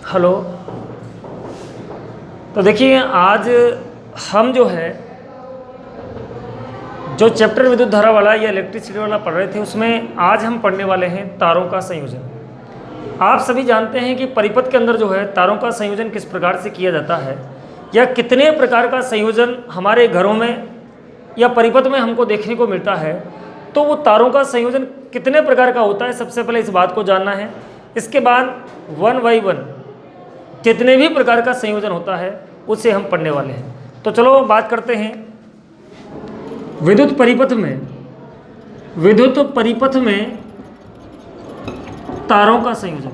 Hello. तो देखिए, आज हम जो चैप्टर विद्युत धारा वाला या इलेक्ट्रिसिटी वाला पढ़ रहे थे, उसमें आज हम पढ़ने वाले हैं तारों का संयोजन। आप सभी जानते हैं कि परिपथ के अंदर तारों का संयोजन किस प्रकार से किया जाता है, या कितने प्रकार का संयोजन हमारे घरों में या परिपथ में हमको देखने को मिलता है। तो वो तारों का संयोजन कितने प्रकार का होता है, सबसे पहले इस बात को जानना है। इसके बाद 1 बाई 1 जितने भी प्रकार का संयोजन होता है उसे हम पढ़ने वाले हैं। तो चलो बात करते हैं विद्युत परिपथ में तारों का संयोजन।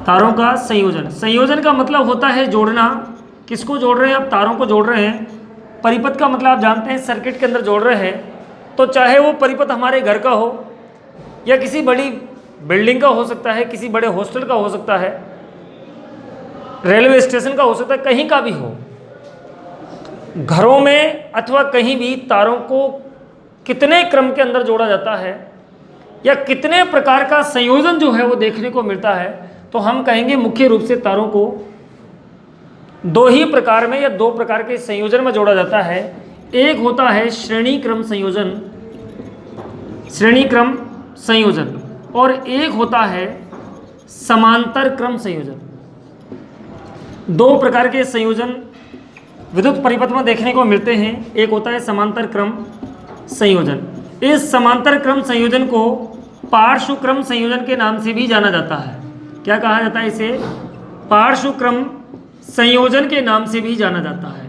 तारों का संयोजन, संयोजन का मतलब होता है जोड़ना। किसको जोड़ रहे हैं आप? तारों को जोड़ रहे हैं। परिपथ का मतलब आप जानते हैं सर्किट के अंदर जोड़ रहे हैं। तो चाहे वो परिपथ हमारे घर का हो या किसी बड़ी बिल्डिंग का हो सकता है, किसी बड़े हॉस्टल का हो सकता है, रेलवे स्टेशन का हो सकता है, कहीं का भी हो, घरों में अथवा कहीं भी तारों को कितने क्रम के अंदर जोड़ा जाता है या कितने प्रकार का संयोजन वो देखने को मिलता है, तो हम कहेंगे मुख्य रूप से तारों को दो ही प्रकार में या दो प्रकार के संयोजन में जोड़ा जाता है। एक होता है श्रेणी क्रम संयोजन, और एक होता है समांतर क्रम संयोजन। दो प्रकार के संयोजन विद्युत परिपथ में देखने को मिलते हैं। एक होता है समांतर क्रम संयोजन। इस समांतर क्रम संयोजन को पार्श्व क्रम संयोजन के नाम से भी जाना जाता है। क्या कहा जाता है इसे? पार्श्व क्रम संयोजन के नाम से भी जाना जाता है।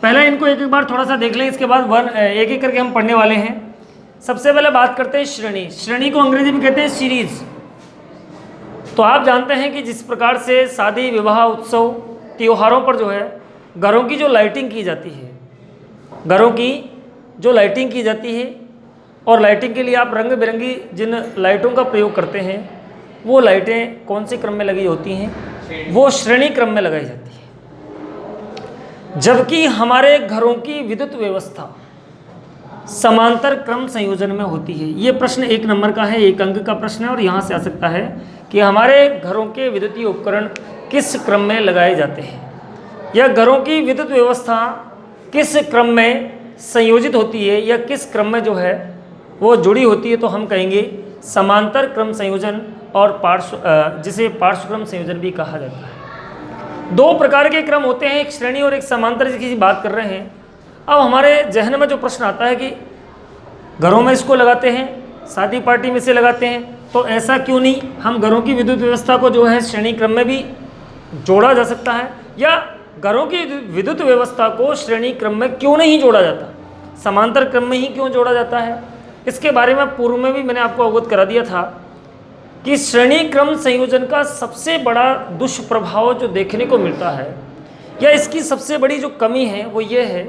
पहले इनको एक एक बार थोड़ा सा देख लें, इसके बाद एक एक करके हम पढ़ने वाले हैं। सबसे पहले बात करते हैं श्रेणी। श्रेणी को अंग्रेजी में कहते हैं सीरीज। तो आप जानते हैं कि जिस प्रकार से शादी, विवाह, उत्सव, त्योहारों पर घरों की जो लाइटिंग की जाती है, और लाइटिंग के लिए आप रंग बिरंगी जिन लाइटों का प्रयोग करते हैं, वो लाइटें कौन से क्रम में लगी होती हैं? वो श्रेणी क्रम में लगाई जाती है। जबकि हमारे घरों की विद्युत व्यवस्था समांतर क्रम संयोजन में होती है। ये प्रश्न 1 नंबर का है, 1 अंक का प्रश्न है, और यहाँ से आ सकता है कि हमारे घरों के विद्युतीय उपकरण किस क्रम में लगाए जाते हैं, या घरों की विद्युत व्यवस्था किस क्रम में संयोजित होती है, या किस क्रम में वो जुड़ी होती है। तो हम कहेंगे समांतर क्रम संयोजन, और जिसे पार्श्व क्रम संयोजन भी कहा जाता है। दो प्रकार के क्रम होते हैं, एक श्रेणी और एक समांतर, जिसकी बात कर रहे हैं। अब हमारे जहन में जो प्रश्न आता है कि घरों में इसको लगाते हैं, शादी पार्टी में से लगाते हैं, तो ऐसा क्यों नहीं हम घरों की विद्युत व्यवस्था को श्रेणी क्रम में भी जोड़ा जा सकता है, या घरों की विद्युत व्यवस्था को श्रेणी क्रम में क्यों नहीं जोड़ा जाता, समांतर क्रम में ही क्यों जोड़ा जाता है? इसके बारे में पूर्व में भी मैंने आपको अवगत करा दिया था कि श्रेणी क्रम संयोजन का सबसे बड़ा दुष्प्रभाव जो देखने को मिलता है, या इसकी सबसे बड़ी जो कमी है, वो ये है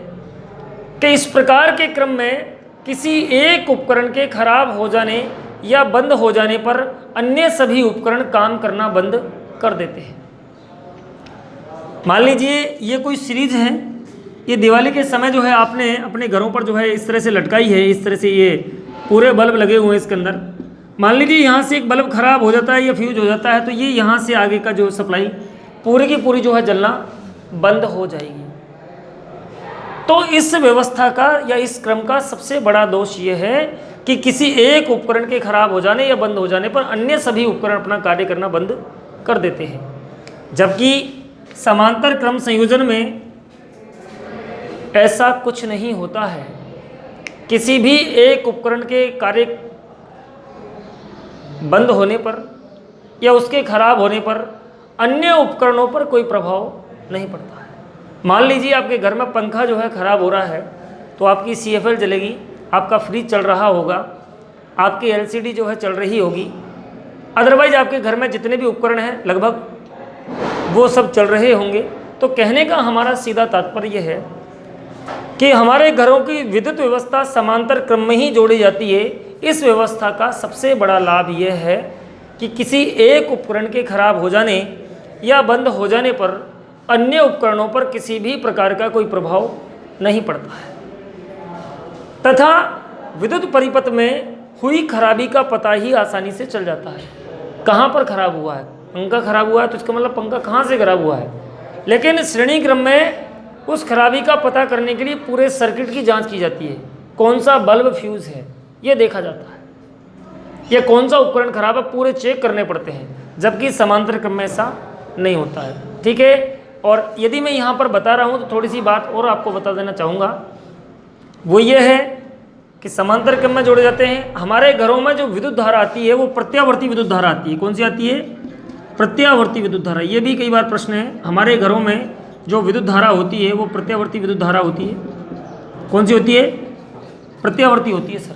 कि इस प्रकार के क्रम में किसी एक उपकरण के खराब हो जाने या बंद हो जाने पर अन्य सभी उपकरण काम करना बंद कर देते हैं। मान लीजिए ये कोई सीरीज है, ये दिवाली के समय आपने अपने घरों पर इस तरह से लटकाई है, इस तरह से ये पूरे बल्ब लगे हुए हैं इसके अंदर। मान लीजिए यहाँ से एक बल्ब खराब हो जाता है या फ्यूज हो जाता है, तो ये यहाँ से आगे का सप्लाई पूरी की पूरी जलना बंद हो जाएगी। तो इस व्यवस्था का या इस क्रम का सबसे बड़ा दोष ये है कि किसी एक उपकरण के खराब हो जाने या बंद हो जाने पर अन्य सभी उपकरण अपना कार्य करना बंद कर देते हैं। जबकि समांतर क्रम संयोजन में ऐसा कुछ नहीं होता है। किसी भी एक उपकरण के कार्य बंद होने पर या उसके खराब होने पर अन्य उपकरणों पर कोई प्रभाव नहीं पड़ता है। मान लीजिए आपके घर में पंखा खराब हो रहा है, तो आपकी CFL जलेगी, आपका फ्रिज चल रहा होगा, आपकी LCD चल रही होगी, अदरवाइज आपके घर में जितने भी उपकरण हैं लगभग वो सब चल रहे होंगे। तो कहने का हमारा सीधा तात्पर्य है कि हमारे घरों की विद्युत व्यवस्था समांतर क्रम में ही जोड़ी जाती है। इस व्यवस्था का सबसे बड़ा लाभ यह है कि किसी एक उपकरण के खराब हो जाने या बंद हो जाने पर अन्य उपकरणों पर किसी भी प्रकार का कोई प्रभाव नहीं पड़ता है, तथा विद्युत परिपथ में हुई खराबी का पता ही आसानी से चल जाता है। कहाँ पर खराब हुआ है, पंखा खराब हुआ है तो इसका मतलब पंखा कहाँ से खराब हुआ है। लेकिन श्रेणी क्रम में उस खराबी का पता करने के लिए पूरे सर्किट की जांच की जाती है। कौन सा बल्ब फ्यूज़ है ये देखा जाता है, या कौन सा उपकरण खराब है पूरे चेक करने पड़ते हैं, जबकि समांतर क्रम में ऐसा नहीं होता है। ठीक है। और यदि मैं यहाँ पर बता रहा हूँ तो थोड़ी सी बात और आपको बता देना चाहूँगा, वो ये है कि समांतर क्रम में जोड़े जाते हैं। हमारे घरों में जो विद्युत धारा आती है वो प्रत्यावर्ती विद्युत धारा आती है। कौन सी आती है? प्रत्यावर्ती विद्युत धारा। ये भी कई बार प्रश्न है, हमारे घरों में जो विद्युत धारा होती है वो प्रत्यावर्ती विद्युत धारा होती है। कौन सी होती है? प्रत्यावर्ती होती है सर।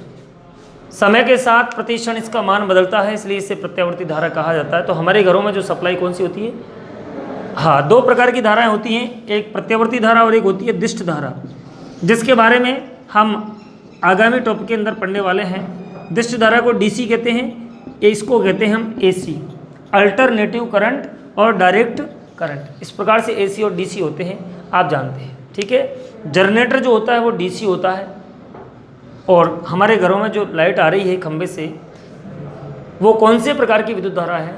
समय के साथ प्रति क्षण इसका मान बदलता है, इसलिए इसे प्रत्यावर्ती धारा कहा जाता है। तो हमारे घरों में जो सप्लाई कौन सी होती है? हाँ, दो प्रकार की धाराएं होती हैं, एक प्रत्यावर्ती धारा और एक होती है दिष्ट धारा, जिसके बारे में हम आगामी टॉपिक के अंदर पढ़ने वाले हैं। दिष्ट धारा को डीसी कहते हैं, इसको कहते हैं हम एसी, अल्टरनेटिव करंट और डायरेक्ट करंट। इस प्रकार से एसी और डीसी होते हैं, आप जानते हैं। ठीक है। जनरेटर जो होता है वो डीसी होता है, और हमारे घरों में जो लाइट आ रही है खंभे से वो कौन से प्रकार की विद्युत धारा है?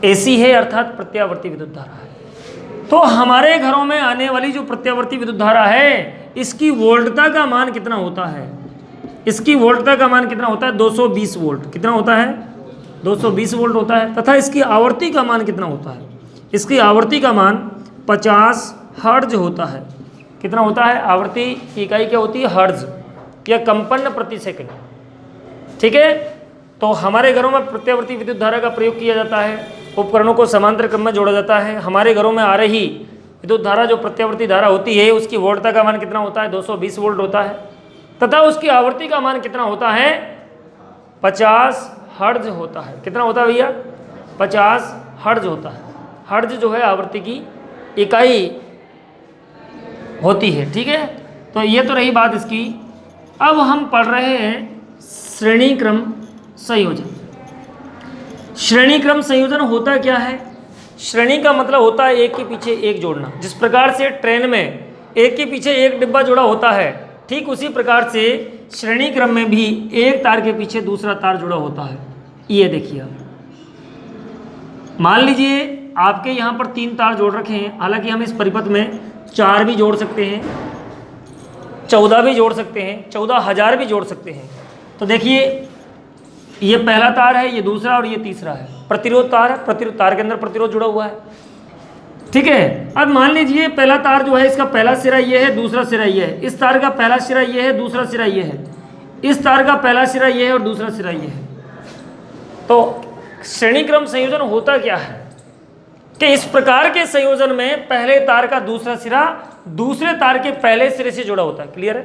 एसी है, अर्थात प्रत्यावर्ती विद्युत धारा है। तो हमारे घरों में आने वाली जो प्रत्यावर्ती विद्युत धारा है इसकी वोल्टता का मान कितना होता है? इसकी वोल्टता का मान कितना होता है? 220 वोल्ट। कितना होता है? 220 वोल्ट होता है। तथा इसकी आवर्ती का मान कितना होता है? इसकी आवर्ती का मान 50 हर्ट्ज होता है। कितना होता है? आवर्ती की इकाई क्या होती है? हर्ट्ज या कंपन प्रति सेकंड। ठीक है। तो हमारे घरों में प्रत्यावर्ती विद्युत धारा का प्रयोग किया जाता है, उपकरणों को समांतर क्रम में जोड़ा जाता है। हमारे घरों में आ रही विद्युत धारा जो प्रत्यावर्ती धारा होती है उसकी वोल्टता का मान कितना होता है? 220 वोल्ट होता है। तथा उसकी आवर्ती का मान कितना होता है? 50 हर्ट्ज होता है। कितना होता है भैया? 50 हर्ट्ज होता है। हर्ट्ज जो है आवर्ती की इकाई होती है। ठीक है। तो ये तो रही बात इसकी। अब हम पढ़ रहे हैं श्रेणी क्रम संयोजन। श्रेणी क्रम संयोजन होता क्या है? श्रेणी का मतलब होता है एक के पीछे एक जोड़ना। जिस प्रकार से ट्रेन में एक के पीछे एक डिब्बा जोड़ा होता है, ठीक उसी प्रकार से श्रेणी क्रम में भी एक तार के पीछे दूसरा तार जुड़ा होता है। ये देखिए, आप मान लीजिए आपके यहाँ पर 3 तार जोड़ रखे हैं। हालांकि हम इस परिपथ में 4 भी जोड़ सकते हैं, 14 भी जोड़ सकते हैं, 14,000 भी जोड़ सकते हैं। तो देखिए, ये पहला तार है, ये दूसरा और ये तीसरा है। प्रतिरोध तार है, प्रतिरोध तार के अंदर प्रतिरोध जुड़ा हुआ है। ठीक है। अब मान लीजिए पहला तार जो है इसका पहला सिरा ये है, दूसरा सिरा ये है। इस तार का पहला सिरा ये है, दूसरा सिरा ये है। इस तार का पहला सिरा ये है और दूसरा सिरा ये है। तो श्रेणी क्रम संयोजन होता क्या है कि इस प्रकार के संयोजन में पहले तार का दूसरा सिरा दूसरे तार के पहले सिरे से जुड़ा होता है। क्लियर है?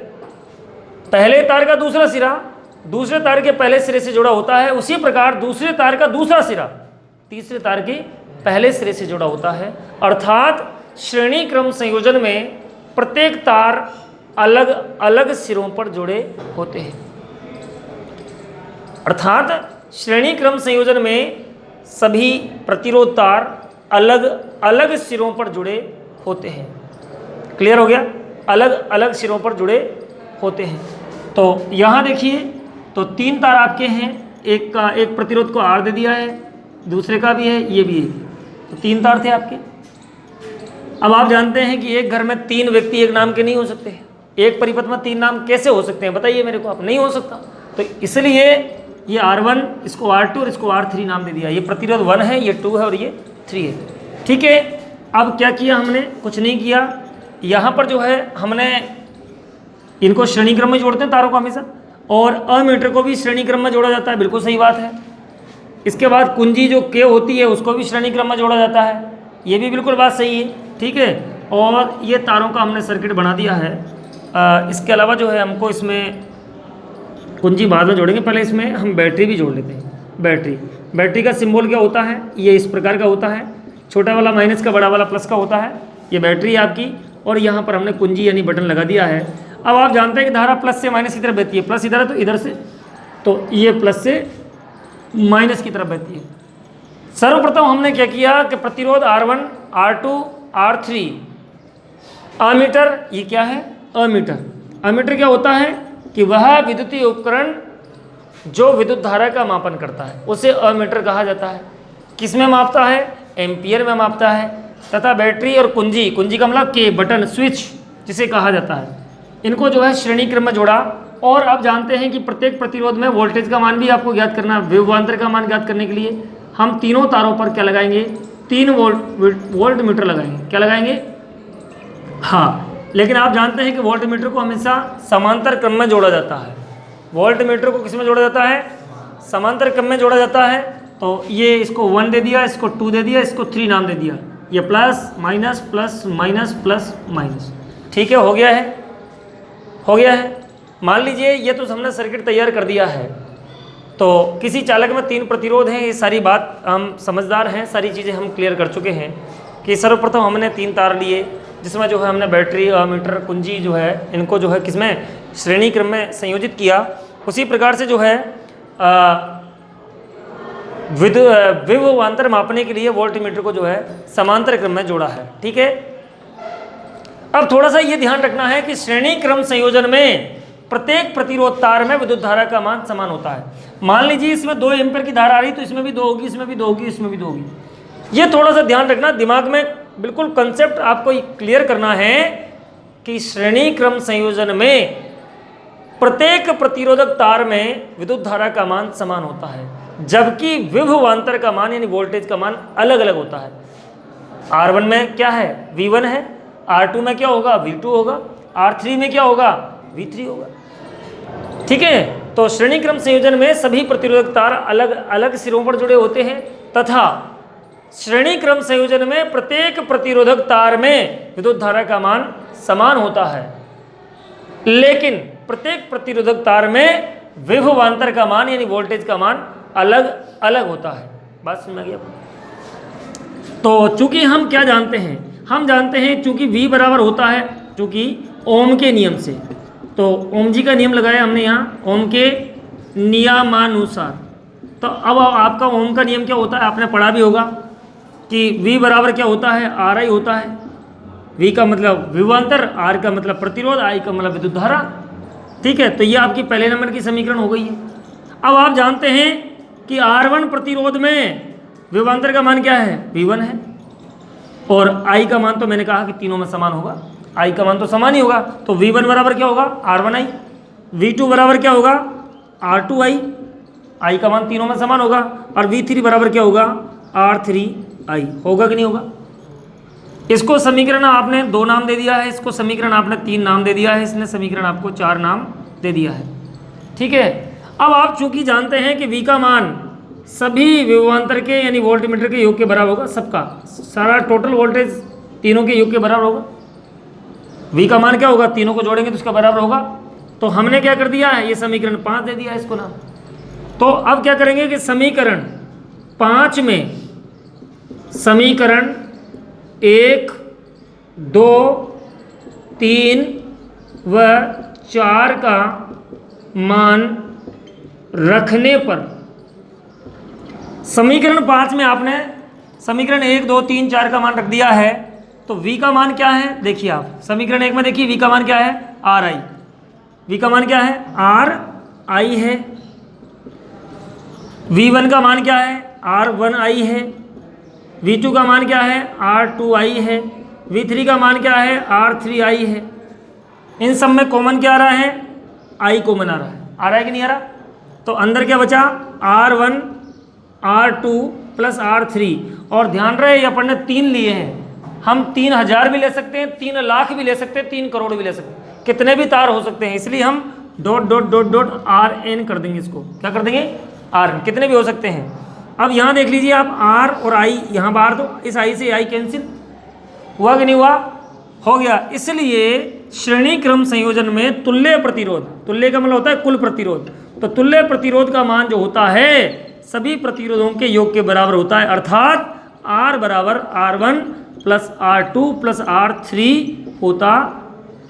पहले तार का दूसरा सिरा दूसरे तार के पहले सिरे से जुड़ा होता है। उसी प्रकार दूसरे तार का दूसरा सिरा तीसरे तार के पहले सिरे से जुड़ा होता है। अर्थात श्रेणी क्रम संयोजन में प्रत्येक तार अलग अलग सिरों पर जुड़े होते हैं। अर्थात श्रेणी क्रम संयोजन में सभी प्रतिरोध तार अलग अलग सिरों पर जुड़े होते हैं। क्लियर हो गया? अलग अलग सिरों पर जुड़े होते हैं। तो यहाँ देखिए, तो 3 तार आपके हैं, एक का एक प्रतिरोध को R दे दिया है, दूसरे का भी है, ये भी है। तो 3 तार थे आपके। अब आप जानते हैं कि एक घर में 3 व्यक्ति एक नाम के नहीं हो सकते। एक परिपथ में 3 नाम कैसे हो सकते हैं बताइए मेरे को आप? नहीं हो सकता। तो इसलिए ये R1, इसको R2 और इसको R3 नाम दे दिया। ये प्रतिरोध 1 है, ये 2 है और ये 3 है। ठीक है। अब क्या किया हमने? कुछ नहीं किया। यहाँ पर जो है हमने इनको श्रेणी क्रम में जोड़ते हैं तारों को हमेशा, और अमीटर को भी श्रेणी क्रम में जोड़ा जाता है। बिल्कुल सही बात है। इसके बाद कुंजी जो के होती है उसको भी श्रेणी क्रम में जोड़ा जाता है। ये भी बिल्कुल बात सही है। ठीक है। और ये तारों का हमने सर्किट बना दिया है। इसके अलावा जो है हमको इसमें कुंजी बाद में जोड़ेंगे, पहले इसमें हम बैटरी भी जोड़ लेते हैं। बैटरी का सिंबल क्या होता है? ये इस प्रकार का होता है, छोटा वाला माइनस का, बड़ा वाला प्लस का होता है। ये बैटरी है आपकी, और यहाँ पर हमने कुंजी यानी बटन लगा दिया है। अब आप जानते हैं कि धारा प्लस से माइनस की तरफ बहती है। प्लस इधर है तो इधर से, तो ये प्लस से माइनस की तरफ बहती है। सर्वप्रथम हमने क्या किया कि प्रतिरोध R1, R2, R3, अमीटर, ये क्या है? अमीटर। अमीटर क्या होता है कि वह विद्युतीय उपकरण जो विद्युत धारा का मापन करता है उसे अमीटर कहा जाता है। किस में मापता है? एम्पियर में मापता है। तथा बैटरी और कुंजी, कुंजी का मतलब के बटन स्विच जिसे कहा जाता है, इनको जो है श्रेणी क्रम में जोड़ा। और अब जानते हैं कि प्रत्येक प्रतिरोध में वोल्टेज का मान भी आपको ज्ञात करना है। विभवांतर का मान ज्ञात करने के लिए हम तीनों तारों पर क्या लगाएंगे? 3 वोल्ट मीटर लगाएंगे। क्या लगाएंगे? हाँ, लेकिन आप जानते हैं कि वोल्ट मीटर को हमेशा समांतर क्रम में जोड़ा जाता है। वोल्ट मीटर को किस में जोड़ा जाता है? समांतर क्रम में जोड़ा जाता है। तो ये इसको 1 दे दिया, इसको 2 दे दिया, इसको 3 नाम दे दिया। ये plus minus plus minus plus minus. ठीक है, हो गया है, हो गया है। मान लीजिए ये तो हमने सर्किट तैयार कर दिया है। तो किसी चालक में 3 प्रतिरोध हैं, ये सारी बात हम समझदार हैं, सारी चीज़ें हम क्लियर कर चुके हैं कि सर्वप्रथम हमने 3 तार लिए, जिसमें जो है हमने बैटरी मीटर कुंजी जो है इनको जो है किसमें? श्रेणी क्रम में संयोजित किया। उसी प्रकार से जो है विभवांतर मापने के लिए वोल्ट मीटर को जो है समांतर क्रम में जोड़ा है। ठीक है, अब थोड़ा सा ये ध्यान रखना है कि श्रेणी क्रम संयोजन में प्रत्येक प्रतिरोध तार में विद्युत धारा का मान समान होता है। मान लीजिए इसमें 2 एम्पीयर की धारा आ रही, तो इसमें भी 2 होगी, इसमें भी 2 होगी, इसमें भी 2 होगी। ये थोड़ा सा ध्यान रखना, दिमाग में बिल्कुल कंसेप्ट आपको क्लियर करना है कि श्रेणी क्रम संयोजन में प्रत्येक प्रतिरोधक तार में विद्युत धारा का मान समान होता है, जबकि विभवांतर का मान यानी वोल्टेज का मान अलग अलग होता है। R1 में क्या है? V1 है। R2 में क्या होगा? V2 होगा। R3 में क्या होगा? V3 होगा। ठीक है, तो श्रेणी क्रम संयोजन में सभी प्रतिरोधक तार अलग अलग सिरों पर जुड़े होते हैं तथा श्रेणी क्रम संयोजन में प्रत्येक प्रतिरोधक तार में विद्युत धारा का मान समान होता है, लेकिन प्रत्येक प्रतिरोधक तार में विभवांतर का मान यानी वोल्टेज का मान अलग अलग होता है। बात समझ में आ गई आपको? तो चूंकि हम क्या जानते हैं? हम जानते हैं चूंकि V बराबर होता है चूंकि ओम के नियम से, तो ओम जी का नियम लगाया हमने यहाँ ओम के नियमानुसार। तो अब आपका ओम का नियम क्या होता है? आपने पढ़ा भी होगा कि V बराबर क्या होता है? RI होता है। V का मतलब विभवांतर, R का मतलब प्रतिरोध, I का मतलब विद्युत धारा। ठीक है, तो ये आपकी पहले नंबर की समीकरण हो गई है। अब आप जानते हैं कि R1 प्रतिरोध में विभवांतर का मान क्या है? V1 है। और I का मान तो मैंने कहा कि तीनों में समान होगा, I का मान तो समान ही होगा। तो V1 बराबर क्या होगा? R1I। V2 बराबर क्या होगा? R2I। I का मान तीनों में समान होगा। और V3 बराबर क्या होगा? R3I। होगा कि नहीं होगा? इसको समीकरण आपने 2 नाम दे दिया है, इसको समीकरण आपने 3 नाम दे दिया है, इसने समीकरण आपको 4 नाम दे दिया है। ठीक है, अब आप चूंकि जानते हैं कि V का मान सभी विभवांतर के यानी वोल्ट मीटर के योग के बराबर होगा, सबका सारा टोटल वोल्टेज तीनों के योग के बराबर होगा। V का मान क्या होगा? तीनों को जोड़ेंगे तो उसका बराबर होगा। तो हमने क्या कर दिया है? ये समीकरण 5 दे दिया है इसको नाम। तो अब क्या करेंगे कि समीकरण 5 में समीकरण 1, 2, 3 व 4 का मान रखने पर समीकरण 5 में आपने समीकरण 1, 2, 3, 4 का मान रख दिया है। तो V का मान क्या है? देखिए आप समीकरण 1 में देखिए V का मान क्या है? RI। V का मान क्या है? RI है। V1 का मान क्या है? R1I है। V2 का मान क्या है? R2I है। V3 का मान क्या है? R3I है। इन सब में कॉमन क्या आ रहा है? I कॉमन आ रहा है। आ रहा है कि नहीं आ रहा? तो अंदर क्या बचा? R1 R2 plus R3। और ध्यान रहे अपन ने 3 लिए हैं, हम 3000 भी ले सकते हैं, 3 लाख भी ले सकते हैं, 3 करोड़ भी ले सकते हैं, कितने भी तार हो सकते हैं। इसलिए हम dot dot dot dot RN कर देंगे। इसको क्या कर देंगे? RN। कितने भी हो सकते हैं। अब यहाँ देख लीजिए आप R और I यहाँ बाहर, तो इस I से I कैंसिल हुआ कि नहीं हुआ? हो गया। इसलिए श्रेणी क्रम संयोजन में तुल्य प्रतिरोध, तुल्य का मतलब होता है कुल प्रतिरोध, तो तुल्य प्रतिरोध का मान जो होता है सभी प्रतिरोधों के योग के बराबर होता है, अर्थात R बराबर R1 plus R2 plus R3 होता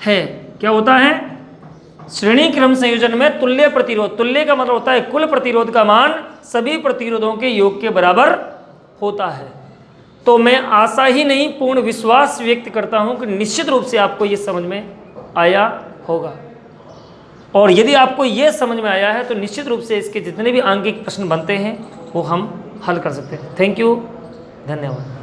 है। क्या होता है? श्रेणी क्रम संयोजन में तुल्य प्रतिरोध, तुल्य का मतलब होता है कुल प्रतिरोध का मान सभी प्रतिरोधों के योग के बराबर होता है। तो मैं आशा ही नहीं पूर्ण विश्वास व्यक्त करता हूं कि निश्चित रूप से आपको ये समझ में आया होगा। और यदि आपको ये समझ में आया है तो निश्चित रूप से इसके जितने भी आंकिक प्रश्न बनते हैं वो हम हल कर सकते हैं। थैंक यू, धन्यवाद।